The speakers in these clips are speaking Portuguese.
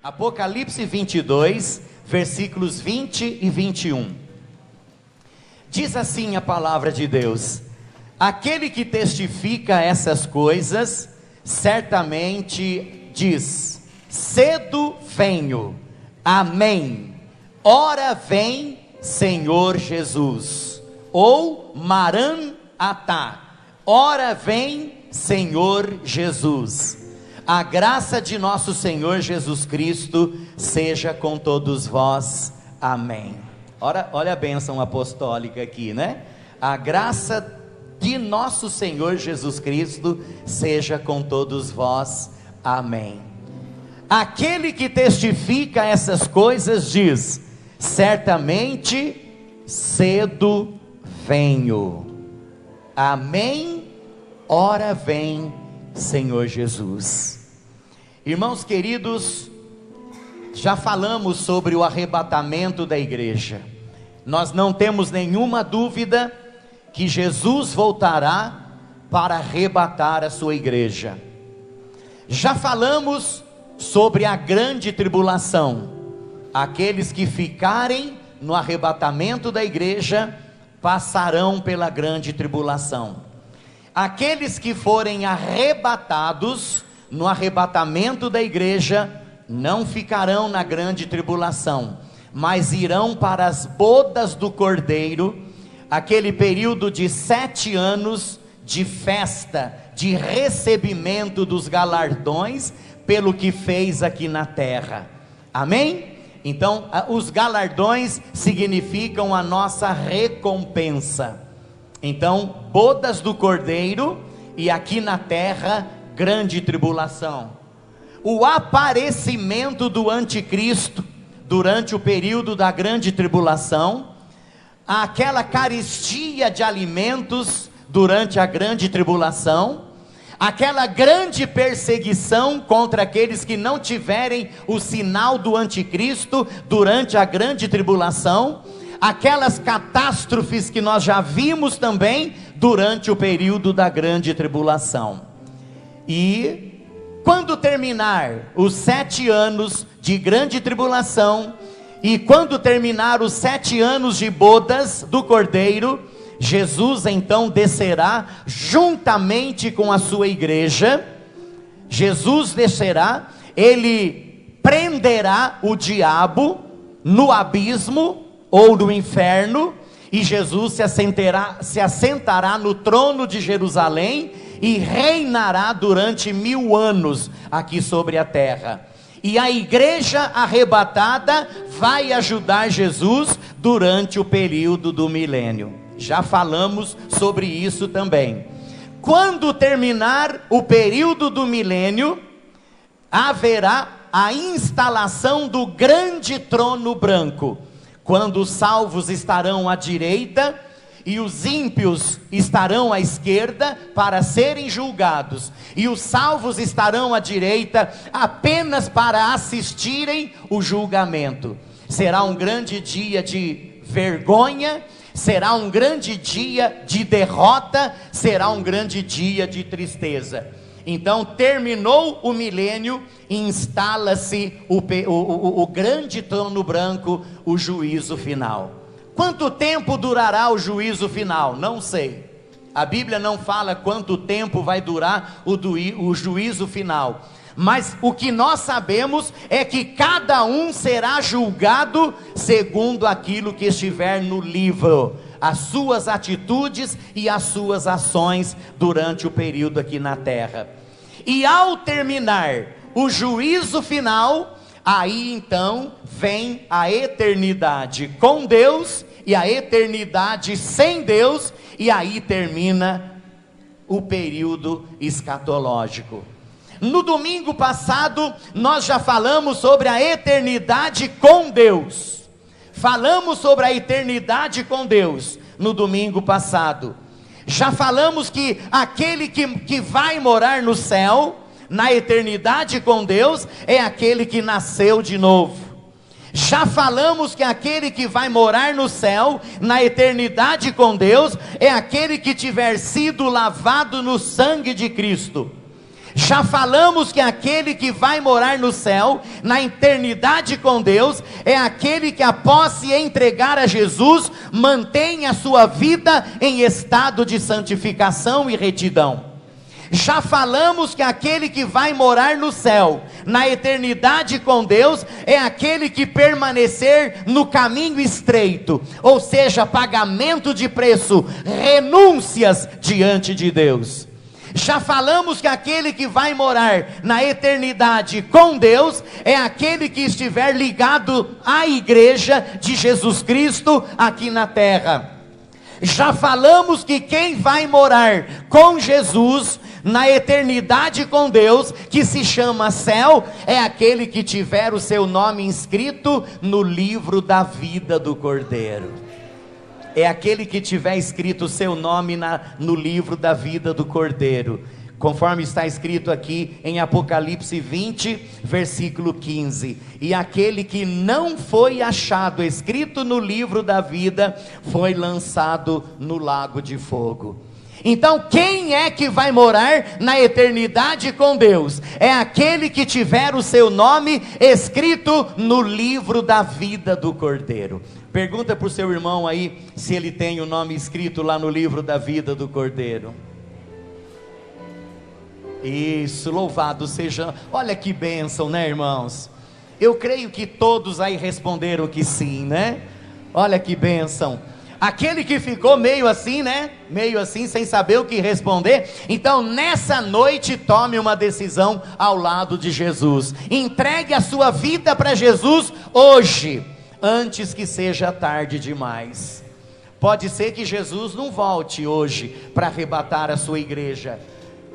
Apocalipse 22, versículos 20 e 21. Diz assim a palavra de Deus: aquele que testifica essas coisas, certamente diz: cedo venho. Amém. Ora vem, Senhor Jesus. Ou Maran-atá. Ora vem, Senhor Jesus. A graça de nosso Senhor Jesus Cristo seja com todos vós. Amém. Olha a bênção apostólica aqui, né? A graça de nosso Senhor Jesus Cristo seja com todos vós. Amém. Aquele que testifica essas coisas diz: certamente cedo venho. Amém. Ora vem, Senhor Jesus. Irmãos queridos, já falamos sobre o arrebatamento da igreja. Nós não temos nenhuma dúvida que Jesus voltará para arrebatar a sua igreja. Já falamos sobre a grande tribulação. Aqueles que ficarem no arrebatamento da igreja passarão pela grande tribulação. Aqueles que forem arrebatados no arrebatamento da igreja não ficarão na grande tribulação, mas irão para as bodas do Cordeiro, aquele período de 7 anos de festa, de recebimento dos galardões pelo que fez aqui na terra. Amém? Então, os galardões significam a nossa recompensa. Então, bodas do Cordeiro e aqui na terra, grande tribulação. O aparecimento do anticristo durante o período da grande tribulação, aquela carestia de alimentos durante a grande tribulação, aquela grande perseguição contra aqueles que não tiverem o sinal do anticristo durante a grande tribulação, aquelas catástrofes que nós já vimos também durante o período da grande tribulação. E quando terminar os 7 anos de grande tribulação, e quando terminar os 7 anos de bodas do Cordeiro, Jesus então descerá juntamente com a sua igreja. Jesus descerá, ele prenderá o diabo no abismo ou no inferno, e Jesus se assentará no trono de Jerusalém e reinará durante 1000 anos aqui sobre a terra. E a igreja arrebatada vai ajudar Jesus durante o período do milênio. Já falamos sobre isso também. Quando terminar o período do milênio, haverá a instalação do grande trono branco, quando os salvos estarão à direita e os ímpios estarão à esquerda para serem julgados, e os salvos estarão à direita apenas para assistirem o julgamento. Será um grande dia de vergonha, será um grande dia de derrota, será um grande dia de tristeza. Então terminou o milênio, instala-se o grande trono branco, o juízo final. Quanto tempo durará o juízo final? Não sei. A Bíblia não fala quanto tempo vai durar o juízo final. Mas o que nós sabemos é que cada um será julgado segundo aquilo que estiver no livro, as suas atitudes e as suas ações durante o período aqui na terra. E ao terminar o juízo final, aí então vem a eternidade com Deus e a eternidade sem Deus, e aí termina o período escatológico. No domingo passado, nós já falamos sobre a eternidade com Deus. Falamos sobre a eternidade com Deus no domingo passado. Já falamos que aquele que vai morar no céu, na eternidade com Deus, é aquele que nasceu de novo. Já falamos que aquele que vai morar no céu, na eternidade com Deus, é aquele que tiver sido lavado no sangue de Cristo. Já falamos que aquele que vai morar no céu, na eternidade com Deus, é aquele que após se entregar a Jesus, mantém a sua vida em estado de santificação e retidão. Já falamos que aquele que vai morar no céu, na eternidade com Deus, é aquele que permanecer no caminho estreito, ou seja, pagamento de preço, renúncias diante de Deus. Já falamos que aquele que vai morar na eternidade com Deus, é aquele que estiver ligado à igreja de Jesus Cristo aqui na terra. Já falamos que quem vai morar com Jesus na eternidade com Deus, que se chama céu, é aquele que tiver o seu nome inscrito no livro da vida do Cordeiro. É aquele que tiver escrito o seu nome no livro da vida do Cordeiro, conforme está escrito aqui em Apocalipse 20, versículo 15. E aquele que não foi achado escrito no livro da vida, foi lançado no lago de fogo. Então quem é que vai morar na eternidade com Deus? É aquele que tiver o seu nome escrito no livro da vida do Cordeiro. Pergunta para o seu irmão aí, se ele tem o nome escrito lá no livro da vida do Cordeiro. Isso, louvado seja, olha que bênção, né, irmãos? Eu creio que todos aí responderam que sim, né? Olha que bênção. Aquele que ficou meio assim, né? Meio assim, sem saber o que responder. Então nessa noite tome uma decisão ao lado de Jesus. Entregue a sua vida para Jesus hoje, antes que seja tarde demais. Pode ser que Jesus não volte hoje para arrebatar a sua igreja,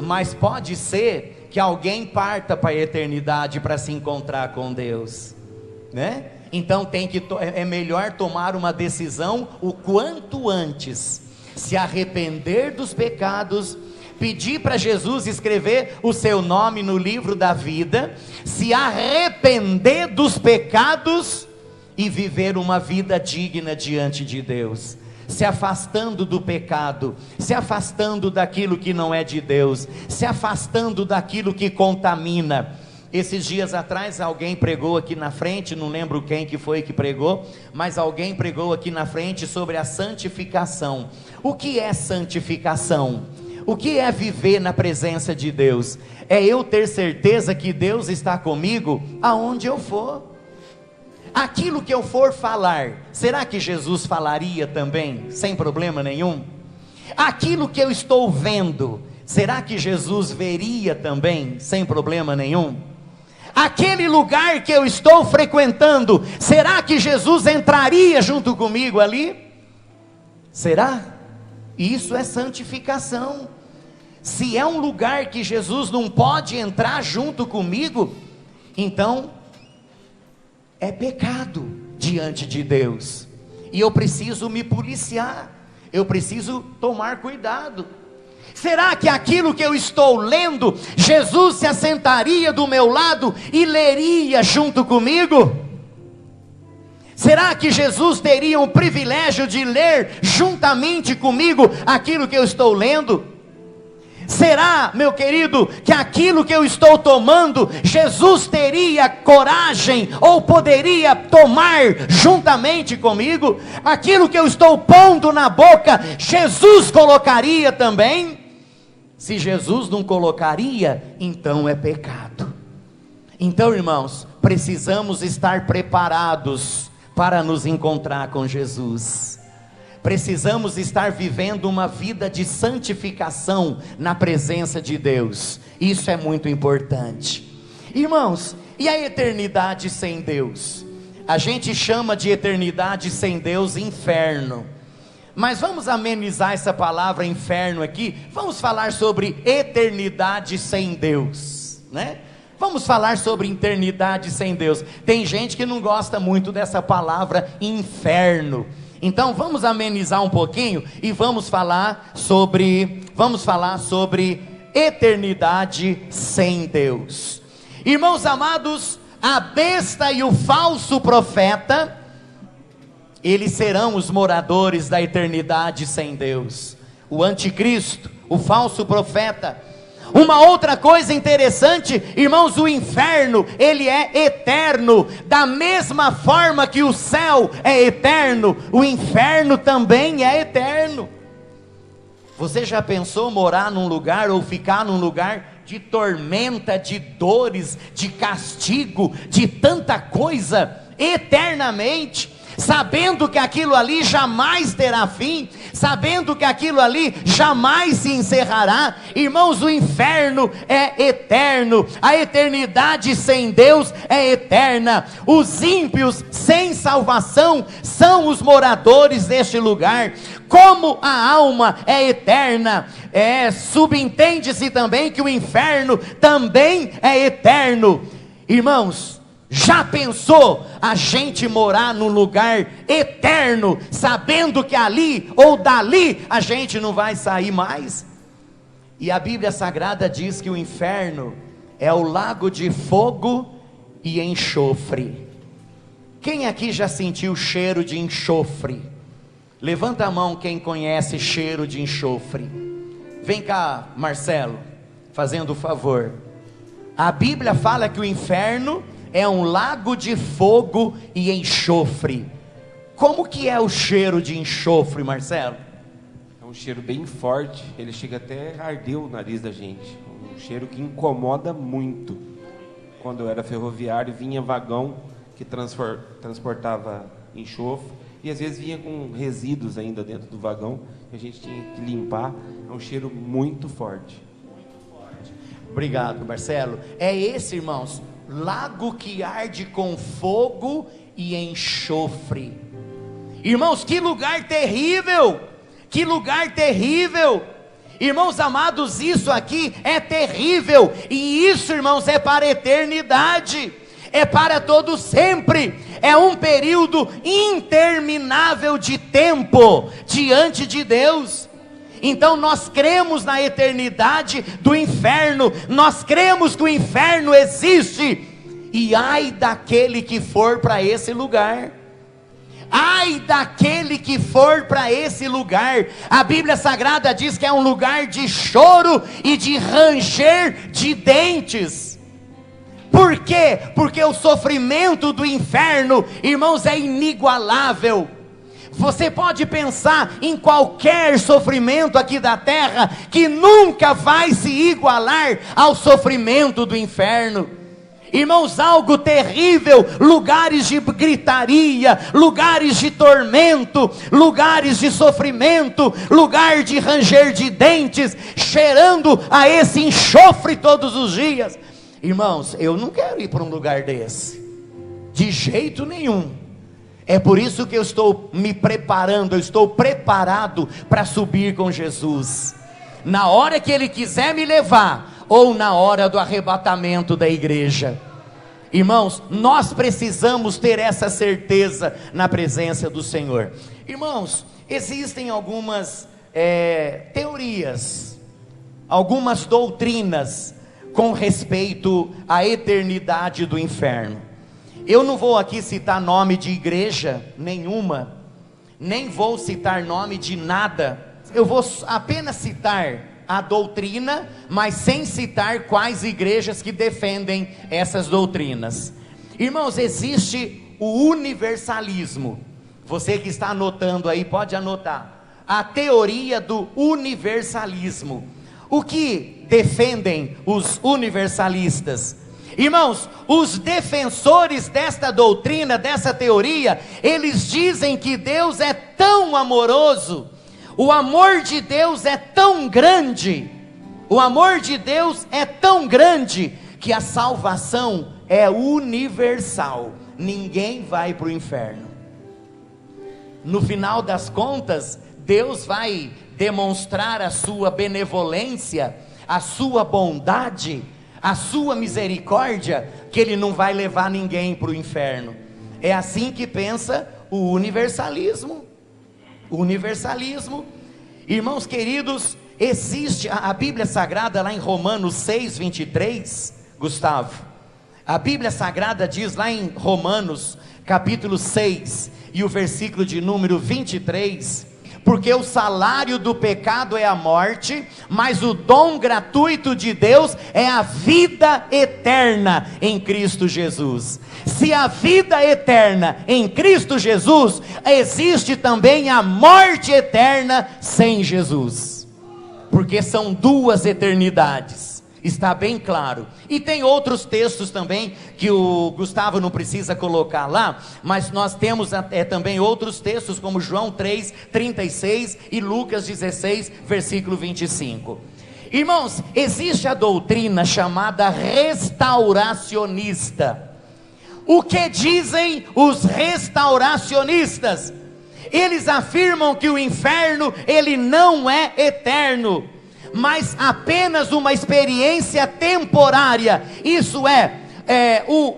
mas pode ser que alguém parta para a eternidade para se encontrar com Deus, né? Então é melhor tomar uma decisão o quanto antes, se arrepender dos pecados, pedir para Jesus escrever o seu nome no livro da vida, se arrepender dos pecados e viver uma vida digna diante de Deus, se afastando do pecado, se afastando daquilo que não é de Deus, se afastando daquilo que contamina. Esses dias atrás alguém pregou aqui na frente, não lembro quem que foi que pregou, mas alguém pregou aqui na frente sobre a santificação. O que é santificação? O que é viver na presença de Deus? É eu ter certeza que Deus está comigo aonde eu for. Aquilo que eu for falar, será que Jesus falaria também, sem problema nenhum? Aquilo que eu estou vendo, será que Jesus veria também, sem problema nenhum? Aquele lugar que eu estou frequentando, será que Jesus entraria junto comigo ali? Será? Isso é santificação. Se é um lugar que Jesus não pode entrar junto comigo, então é pecado diante de Deus, e eu preciso me policiar, eu preciso tomar cuidado. Será que aquilo que eu estou lendo, Jesus se assentaria do meu lado e leria junto comigo? Será que Jesus teria o privilégio de ler juntamente comigo aquilo que eu estou lendo? Será, meu querido, que aquilo que eu estou tomando, Jesus teria coragem ou poderia tomar juntamente comigo? Aquilo que eu estou pondo na boca, Jesus colocaria também? Se Jesus não colocaria, então é pecado. Então, irmãos, precisamos estar preparados para nos encontrar com Jesus. Precisamos estar vivendo uma vida de santificação na presença de Deus. Isso é muito importante. Irmãos, e a eternidade sem Deus? A gente chama de eternidade sem Deus inferno. Mas vamos amenizar essa palavra inferno aqui. Vamos falar sobre eternidade sem Deus, né? Vamos falar sobre eternidade sem Deus. Tem gente que não gosta muito dessa palavra inferno. Então vamos amenizar um pouquinho e vamos falar sobre eternidade sem Deus. Irmãos amados, a besta e o falso profeta, eles serão os moradores da eternidade sem Deus. O anticristo, o falso profeta, Uma outra coisa interessante, irmãos, o inferno, ele é eterno. Da mesma forma que o céu é eterno, o inferno também é eterno. Você já pensou morar num lugar ou ficar num lugar de tormenta, de dores, de castigo, de tanta coisa, eternamente, sabendo que aquilo ali jamais terá fim, sabendo que aquilo ali jamais se encerrará? Irmãos, o inferno é eterno, a eternidade sem Deus é eterna. Os ímpios sem salvação são os moradores deste lugar. Como a alma é eterna, subentende-se também que o inferno também é eterno. Irmãos, já pensou a gente morar num lugar eterno, sabendo que ali ou dali a gente não vai sair mais? E a Bíblia Sagrada diz que o inferno é o lago de fogo e enxofre. Quem aqui já sentiu o cheiro de enxofre? Levanta a mão quem conhece cheiro de enxofre. Vem cá, Marcelo, fazendo o favor. A Bíblia fala que o inferno é um lago de fogo e enxofre. Como que é o cheiro de enxofre, Marcelo? É um cheiro bem forte, ele chega até a arder o nariz da gente. Um cheiro que incomoda muito. Quando eu era ferroviário, vinha vagão que transportava enxofre, e às vezes vinha com resíduos ainda dentro do vagão, que a gente tinha que limpar. É um cheiro muito forte. Obrigado, Marcelo. É esse, irmãos, lago que arde com fogo e enxofre. Irmãos, que lugar terrível! Que lugar terrível! Irmãos amados, isso aqui é terrível, e isso, irmãos, é para a eternidade, é para todo sempre, é um período interminável de tempo diante de Deus. Então nós cremos na eternidade do inferno, nós cremos que o inferno existe, e ai daquele que for para esse lugar, ai daquele que for para esse lugar. A Bíblia Sagrada diz que é um lugar de choro e de ranger de dentes. Por quê? Porque o sofrimento do inferno, irmãos, é inigualável. Você pode pensar em qualquer sofrimento aqui da terra, que nunca vai se igualar ao sofrimento do inferno. Irmãos, algo terrível, lugares de gritaria, lugares de tormento, lugares de sofrimento, lugar de ranger de dentes, cheirando a esse enxofre todos os dias. Irmãos, eu não quero ir para um lugar desse, de jeito nenhum. É por isso que eu estou me preparando, eu estou preparado para subir com Jesus, na hora que Ele quiser me levar, ou na hora do arrebatamento da igreja. Irmãos, nós precisamos ter essa certeza na presença do Senhor. Irmãos, existem algumas teorias, algumas doutrinas com respeito à eternidade do inferno. Eu não vou aqui citar nome de igreja nenhuma, nem vou citar nome de nada. Eu vou apenas citar a doutrina, mas sem citar quais igrejas que defendem essas doutrinas. Irmãos, existe o universalismo. Você que está anotando aí, pode anotar. A teoria do universalismo. O que defendem os universalistas? Irmãos, os defensores desta doutrina, dessa teoria, eles dizem que Deus é tão amoroso, o amor de Deus é tão grande, o amor de Deus é tão grande, que a salvação é universal, ninguém vai para o inferno. No final das contas, Deus vai demonstrar a sua benevolência, a sua bondade, a sua misericórdia, que Ele não vai levar ninguém para o inferno. É assim que pensa o universalismo. O universalismo. Irmãos queridos, existe a Bíblia Sagrada lá em Romanos 6:23, Gustavo. A Bíblia Sagrada diz lá em Romanos capítulo 6 e o versículo de número 23: porque o salário do pecado é a morte, mas o dom gratuito de Deus é a vida eterna em Cristo Jesus. Se a vida eterna em Cristo Jesus, existe também a morte eterna sem Jesus, porque são duas eternidades. Está bem claro. E tem outros textos também que o Gustavo não precisa colocar lá, mas nós temos também outros textos como João 3:36 e Lucas 16, versículo 25. Irmãos, existe a doutrina chamada restauracionista. O que dizem os restauracionistas? Eles afirmam que o inferno, ele não é eterno, mas apenas uma experiência temporária. Isso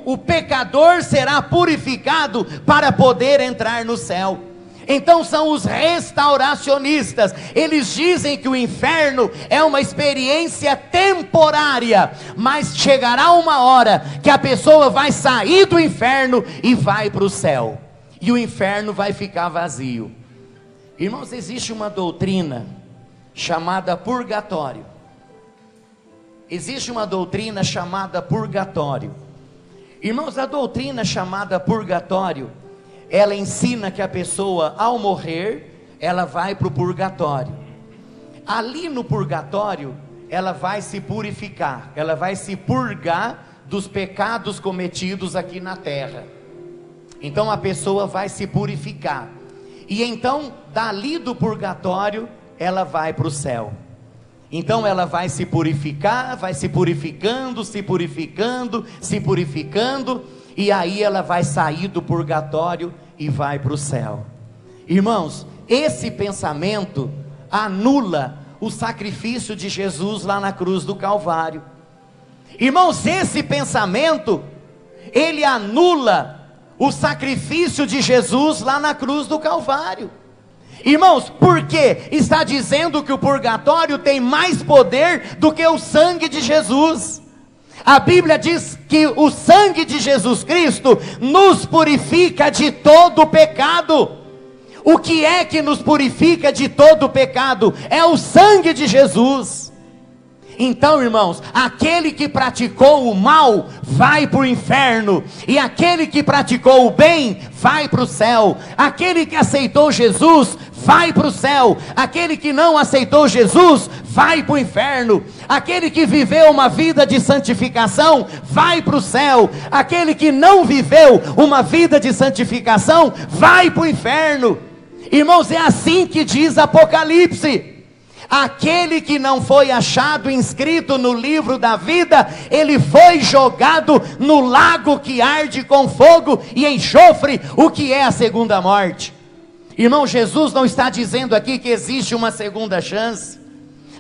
o pecador será purificado para poder entrar no céu. Então são os restauracionistas. Eles dizem que o inferno é uma experiência temporária, mas chegará uma hora que a pessoa vai sair do inferno e vai para o céu, e o inferno vai ficar vazio. Irmãos, existe uma doutrina chamada purgatório. Existe uma doutrina chamada purgatório. Irmãos, a doutrina chamada purgatório, ela ensina que a pessoa, ao morrer, ela vai para o purgatório. Ali no purgatório, ela vai se purificar, ela vai se purgar dos pecados cometidos aqui na terra. Então a pessoa vai se purificar, e então dali do purgatório ela vai para o céu. Então ela vai se purificar, vai se purificando, se purificando, se purificando, e aí ela vai sair do purgatório e vai para o céu. Irmãos, esse pensamento anula o sacrifício de Jesus lá na cruz do Calvário. Irmãos, esse pensamento, ele anula o sacrifício de Jesus lá na cruz do Calvário. Irmãos, por quê? Está dizendo que o purgatório tem mais poder do que o sangue de Jesus. A Bíblia diz que o sangue de Jesus Cristo nos purifica de todo pecado. O que é que nos purifica de todo pecado? É o sangue de Jesus. Então, irmãos, aquele que praticou o mal vai para o inferno, e aquele que praticou o bem vai para o céu. Aquele que aceitou Jesus vai para o céu, aquele que não aceitou Jesus vai para o inferno. Aquele que viveu uma vida de santificação vai para o céu, aquele que não viveu uma vida de santificação vai para o inferno. Irmãos, é assim que diz Apocalipse. Aquele que não foi achado inscrito no livro da vida, ele foi jogado no lago que arde com fogo e enxofre, o que é a segunda morte. Irmão, Jesus não está dizendo aqui que existe uma segunda chance,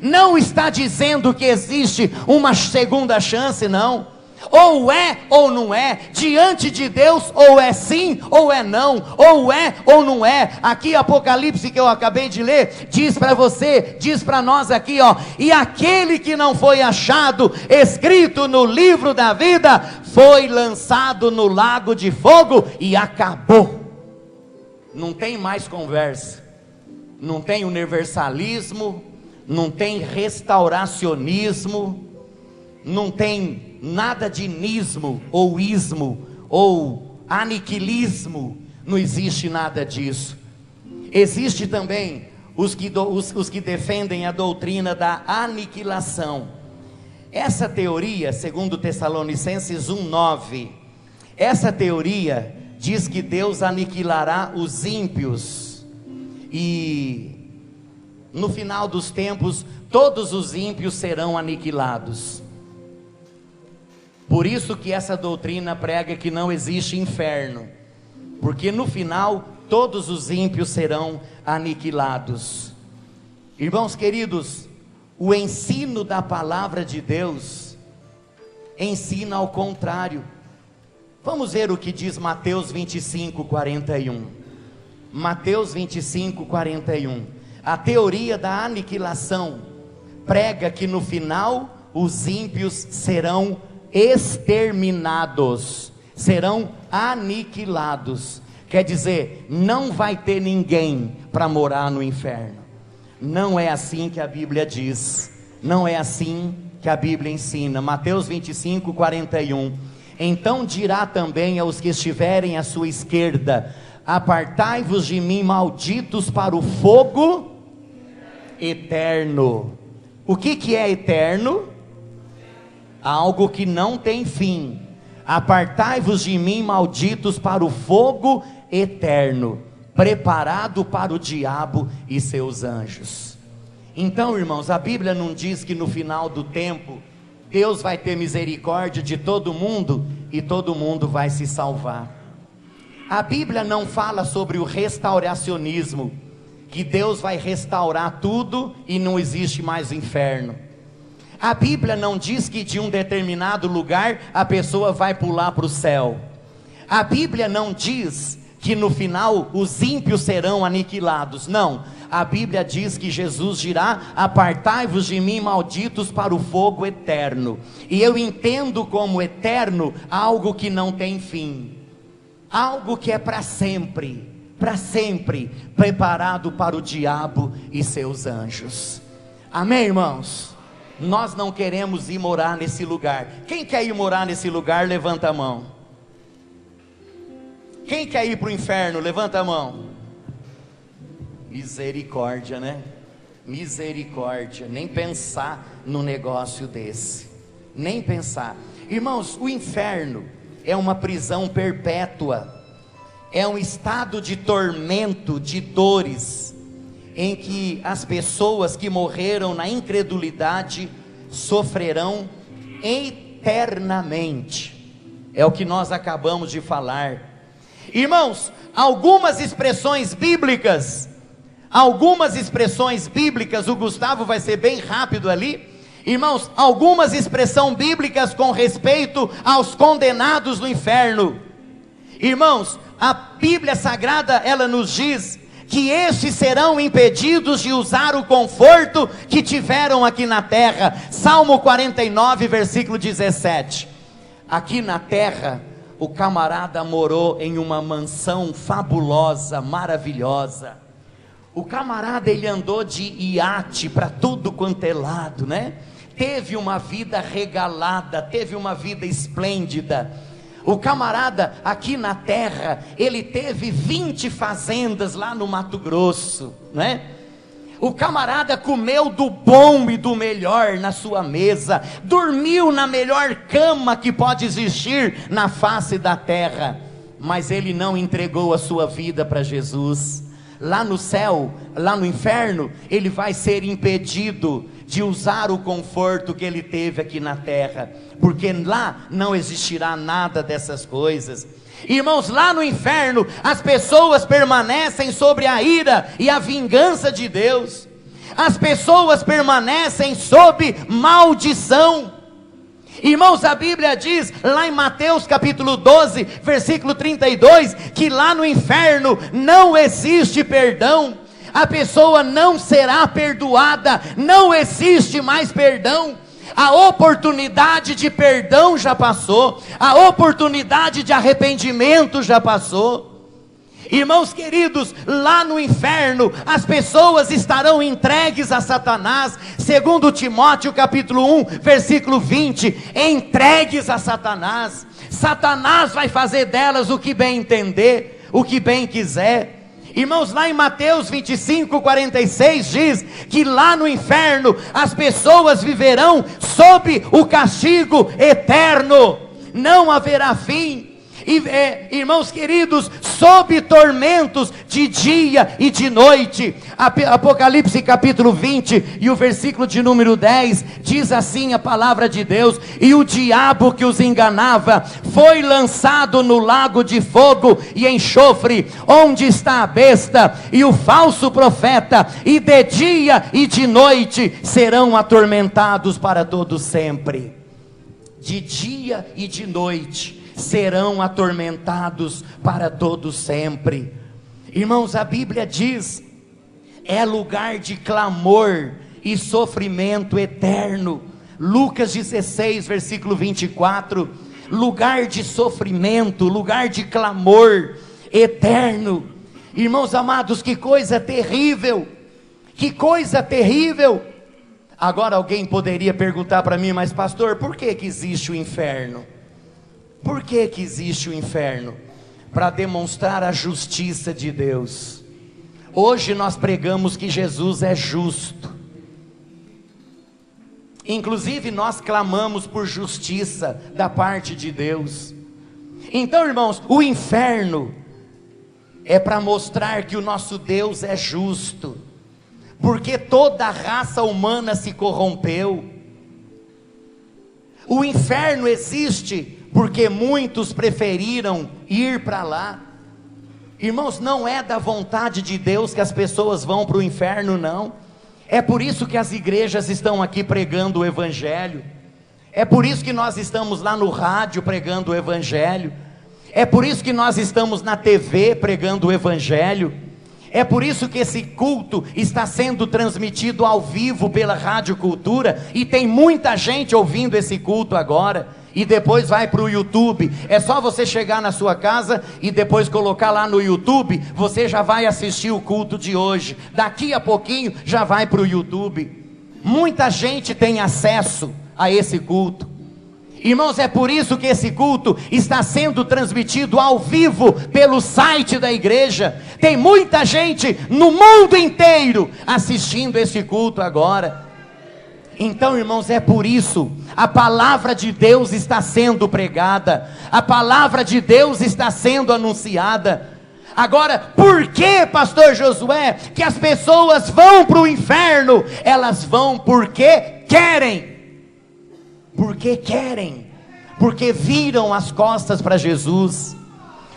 não está dizendo que existe uma segunda chance, não. Ou é ou não é, diante de Deus, ou é sim ou é não, ou é ou não é. Aqui Apocalipse que eu acabei de ler, diz para você, diz para nós aqui, ó: e aquele que não foi achado escrito no livro da vida, foi lançado no lago de fogo, e acabou. Não tem mais conversa, não tem universalismo, não tem restauracionismo, não tem nada de nismo, ou ismo, ou aniquilismo. Não existe nada disso. Existe também os que defendem a doutrina da aniquilação. Essa teoria, segundo Tessalonicenses 1:9, essa teoria diz que Deus aniquilará os ímpios, e no final dos tempos todos os ímpios serão aniquilados. Por isso que essa doutrina prega que não existe inferno, porque no final todos os ímpios serão aniquilados. Irmãos queridos, o ensino da palavra de Deus ensina ao contrário. Vamos ver o que diz Mateus 25:41. Mateus 25:41. A teoria da aniquilação prega que no final os ímpios serão exterminados, serão aniquilados. Quer dizer, não vai ter ninguém para morar no inferno. Não é assim que a Bíblia diz. Não é assim que a Bíblia ensina. Mateus 25, 41. Então dirá também aos que estiverem à sua esquerda: apartai-vos de mim, malditos, para o fogo eterno. O que é eterno? Algo que não tem fim. Apartai-vos de mim, malditos, para o fogo eterno, preparado para o diabo e seus anjos. Então, irmãos, a Bíblia não diz que no final do tempo Deus vai ter misericórdia de todo mundo e todo mundo vai se salvar. A Bíblia não fala sobre o restauracionismo, que Deus vai restaurar tudo e não existe mais inferno. A Bíblia não diz que de um determinado lugar a pessoa vai pular para o céu. A Bíblia não diz que no final os ímpios serão aniquilados. Não, a Bíblia diz que Jesus dirá: apartai-vos de mim, malditos, para o fogo eterno. E eu entendo como eterno algo que não tem fim, algo que é para sempre, preparado para o diabo e seus anjos. Amém, irmãos? Nós não queremos ir morar nesse lugar. Quem quer ir morar nesse lugar, levanta a mão. Quem quer ir para o inferno, levanta a mão. Misericórdia, né? Misericórdia, nem pensar num negócio desse, nem pensar. Irmãos, o inferno é uma prisão perpétua, é um estado de tormento, de dores, em que as pessoas que morreram na incredulidade sofrerão eternamente. É o que nós acabamos de falar. Irmãos, algumas expressões bíblicas, o Gustavo vai ser bem rápido ali. Irmãos, algumas expressões bíblicas com respeito aos condenados no inferno. Irmãos, a Bíblia Sagrada, ela nos diz que estes serão impedidos de usar o conforto que tiveram aqui na terra. Salmo 49, versículo 17. Aqui na terra, o camarada morou em uma mansão fabulosa, maravilhosa. O camarada, ele andou de iate para tudo quanto é lado, né? Teve uma vida regalada, teve uma vida esplêndida. O camarada aqui na terra, ele teve 20 fazendas lá no Mato Grosso, né? O camarada comeu do bom e do melhor na sua mesa, dormiu na melhor cama que pode existir na face da terra, mas ele não entregou a sua vida para Jesus. Lá no céu, lá no inferno, ele vai ser impedido de usar o conforto que ele teve aqui na terra, porque lá não existirá nada dessas coisas. Irmãos, lá no inferno, as pessoas permanecem sobre a ira e a vingança de Deus. As pessoas permanecem sob maldição. Irmãos, a Bíblia diz lá em Mateus capítulo 12, versículo 32, que lá no inferno não existe perdão. A pessoa não será perdoada, não existe mais perdão. A oportunidade de perdão já passou, a oportunidade de arrependimento já passou. Irmãos queridos, lá no inferno, as pessoas estarão entregues a Satanás, segundo Timóteo capítulo 1, versículo 20, entregues a Satanás. Satanás vai fazer delas o que bem entender, o que bem quiser. Irmãos, lá em Mateus 25, 46 diz que lá no inferno as pessoas viverão sob o castigo eterno, não haverá fim. Irmãos queridos, sob tormentos de dia e de noite. Apocalipse capítulo 20 e o versículo de número 10 diz assim a palavra de Deus: e o diabo que os enganava foi lançado no lago de fogo e enxofre, onde está a besta e o falso profeta, e de dia e de noite serão atormentados para todo sempre. De dia e de noite serão atormentados para todo sempre. Irmãos, a Bíblia diz: é lugar de clamor e sofrimento eterno. Lucas 16, versículo 24, lugar de sofrimento, lugar de clamor. eterno. Irmãos amados, que coisa terrível, que coisa terrível. Agora alguém poderia perguntar para mim, mas pastor, por que existe o inferno? Por que existe o inferno? Para demonstrar a justiça de Deus. Hoje nós pregamos que Jesus é justo. Inclusive nós clamamos por justiça da parte de Deus. Então, irmãos, o inferno é para mostrar que o nosso Deus é justo, porque toda a raça humana se corrompeu. O inferno existe porque muitos preferiram ir para lá. Irmãos, não é da vontade de Deus que as pessoas vão para o inferno, não. É por isso que as igrejas estão aqui pregando o Evangelho. É por isso que nós estamos lá no rádio pregando o Evangelho. É por isso que nós estamos na TV pregando o Evangelho. É por isso que esse culto está sendo transmitido ao vivo pela Rádio Cultura. E tem muita gente ouvindo esse culto agora. E depois vai para o YouTube. É só você chegar na sua casa e depois colocar lá no YouTube. Você já vai assistir o culto de hoje. Daqui a pouquinho já vai para o YouTube. Muita gente tem acesso a esse culto. Irmãos, é por isso que esse culto está sendo transmitido ao vivo pelo site da igreja. Tem muita gente no mundo inteiro assistindo esse culto agora. Então, irmãos, é por isso, a palavra de Deus está sendo pregada, a palavra de Deus está sendo anunciada. Agora, por que, pastor Josué, que as pessoas vão para o inferno? Elas vão porque querem. Porque querem, porque viram as costas para Jesus,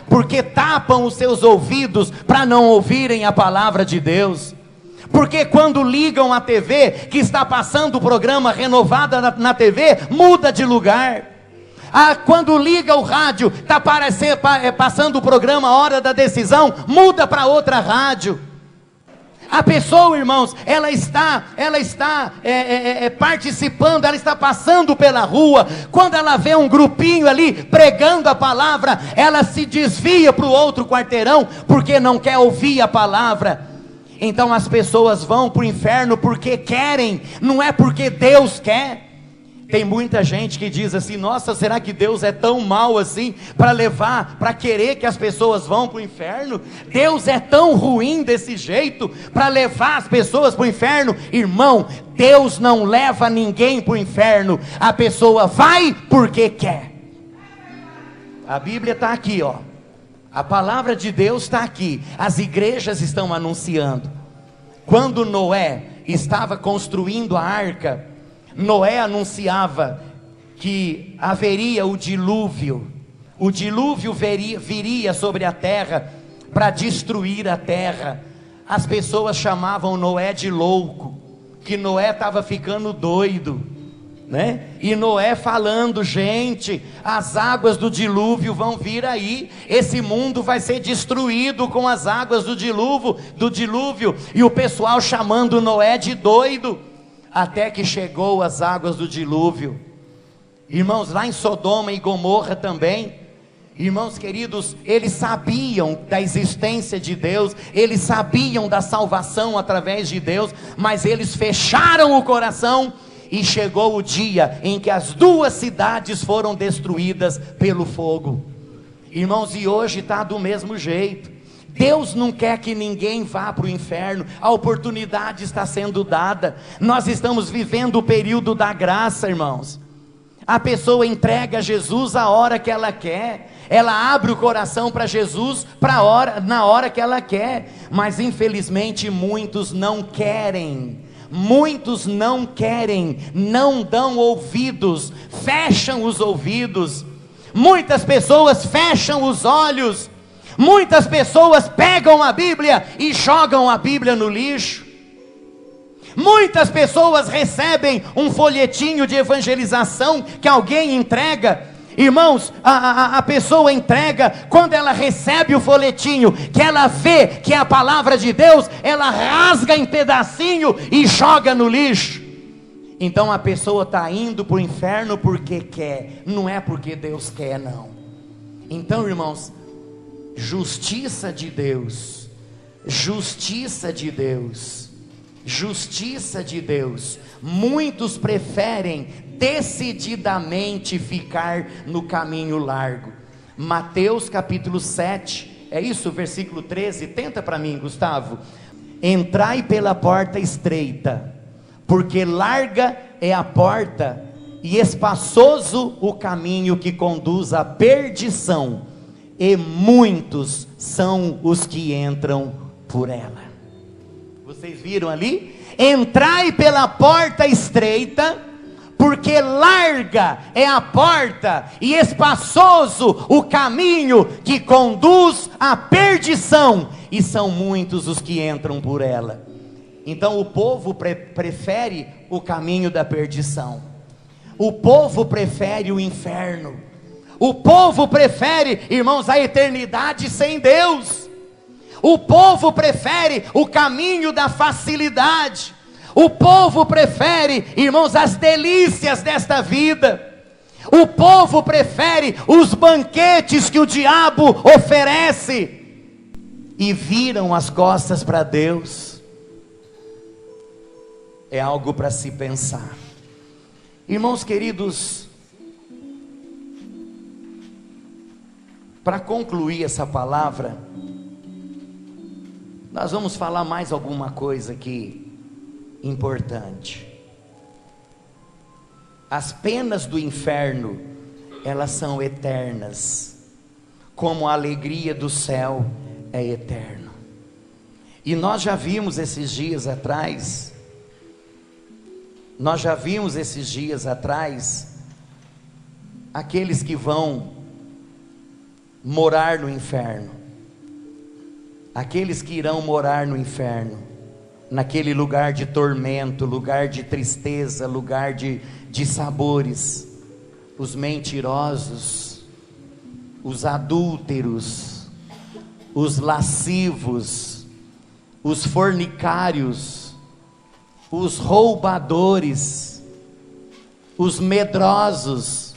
porque tapam os seus ouvidos para não ouvirem a palavra de Deus. Porque quando ligam a TV, que está passando o programa Renovada na TV, muda de lugar. Quando liga o rádio, está passando o programa Hora da Decisão, muda para outra rádio. A pessoa, irmãos, ela está participando, ela está passando pela rua. Quando ela vê um grupinho ali pregando a palavra, ela se desvia para o outro quarteirão, porque não quer ouvir a palavra. Então as pessoas vão para o inferno porque querem, não é porque Deus quer. Tem muita gente que diz assim: nossa, será que Deus é tão mau assim para querer que as pessoas vão para o inferno? Deus é tão ruim desse jeito para levar as pessoas para o inferno? Irmão, Deus não leva ninguém para o inferno. A pessoa vai porque quer. A Bíblia está aqui, ó. A palavra de Deus está aqui. As igrejas estão anunciando. Quando Noé estava construindo a arca, Noé anunciava que haveria o dilúvio. O dilúvio viria sobre a terra para destruir a terra. As pessoas chamavam Noé de louco, que Noé estava ficando doido, né? E Noé falando: gente, as águas do dilúvio vão vir aí, esse mundo vai ser destruído com as águas do dilúvio, e o pessoal chamando Noé de doido, até que chegou as águas do dilúvio. Irmãos, lá em Sodoma e Gomorra também, irmãos queridos, eles sabiam da existência de Deus, eles sabiam da salvação através de Deus, mas eles fecharam o coração. E chegou o dia em que as duas cidades foram destruídas pelo fogo. Irmãos, e hoje está do mesmo jeito. Deus não quer que ninguém vá para o inferno. A oportunidade está sendo dada. Nós estamos vivendo o período da graça, irmãos. A pessoa entrega a Jesus a hora que ela quer. Ela abre o coração para Jesus na hora que ela quer. Mas infelizmente muitos não querem. Muitos não querem, não dão ouvidos, fecham os ouvidos. Muitas pessoas fecham os olhos. Muitas pessoas pegam a Bíblia e jogam a Bíblia no lixo. Muitas pessoas recebem um folhetinho de evangelização que alguém entrega. Irmãos, a pessoa entrega, quando ela recebe o folhetinho, que ela vê que é a palavra de Deus, ela rasga em pedacinho e joga no lixo. Então a pessoa está indo para o inferno porque quer, não é porque Deus quer, não. Então, irmãos, justiça de Deus, justiça de Deus, justiça de Deus. Muitos preferem decididamente ficar no caminho largo. Mateus capítulo 7, é isso, versículo 13, tenta para mim, Gustavo. Entrai pela porta estreita, porque larga é a porta e espaçoso o caminho que conduz à perdição, e muitos são os que entram por ela. Vocês viram ali? Entrai pela porta estreita, porque larga é a porta e espaçoso o caminho que conduz à perdição, e são muitos os que entram por ela. Então o povo prefere o caminho da perdição, o povo prefere o inferno, o povo prefere, irmãos, a eternidade sem Deus. O povo prefere o caminho da facilidade. O povo prefere, irmãos, as delícias desta vida. O povo prefere os banquetes que o diabo oferece, e viram as costas para Deus. É algo para se pensar. Irmãos queridos, para concluir essa palavra, nós vamos falar mais alguma coisa aqui importante. As penas do inferno, elas são eternas, como a alegria do céu é eterno. E nós já vimos esses dias atrás, aqueles que vão morar no inferno, aqueles que irão morar no inferno, naquele lugar de tormento, lugar de tristeza, lugar de sabores, os mentirosos, os adúlteros, os lascivos, os fornicários, os roubadores, os medrosos,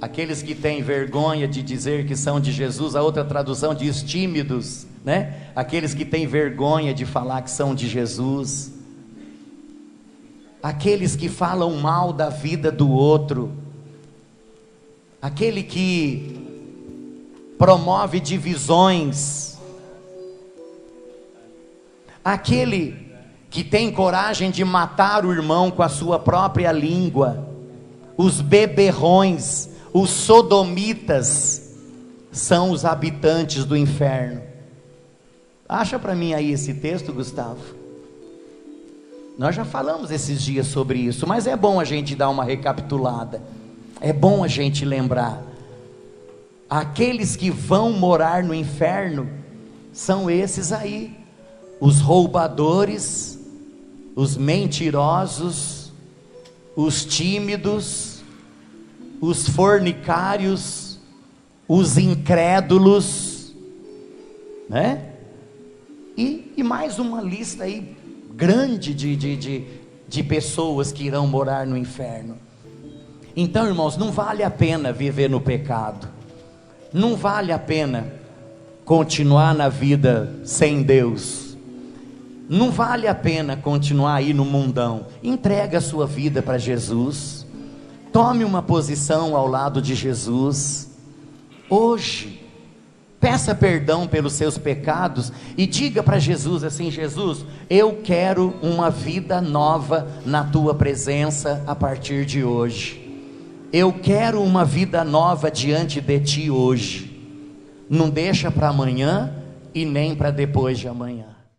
aqueles que têm vergonha de dizer que são de Jesus. A outra tradução diz tímidos, né? Aqueles que têm vergonha de falar que são de Jesus, aqueles que falam mal da vida do outro, aquele que promove divisões, aquele que tem coragem de matar o irmão com a sua própria língua, os beberrões, os sodomitas, são os habitantes do inferno. Acha para mim aí esse texto, Gustavo? Nós já falamos esses dias sobre isso, mas é bom a gente dar uma recapitulada, é bom a gente lembrar. Aqueles que vão morar no inferno são esses aí: os roubadores, os mentirosos, os tímidos, os fornicários, os incrédulos, né? E mais uma lista aí grande de pessoas que irão morar no inferno. Então, irmãos, não vale a pena viver no pecado, não vale a pena continuar na vida sem Deus, não vale a pena continuar aí no mundão. Entrega a sua vida para Jesus, tome uma posição ao lado de Jesus hoje, peça perdão pelos seus pecados e diga para Jesus assim: Jesus, eu quero uma vida nova na tua presença a partir de hoje, eu quero uma vida nova diante de ti hoje. Não deixa para amanhã e nem para depois de amanhã.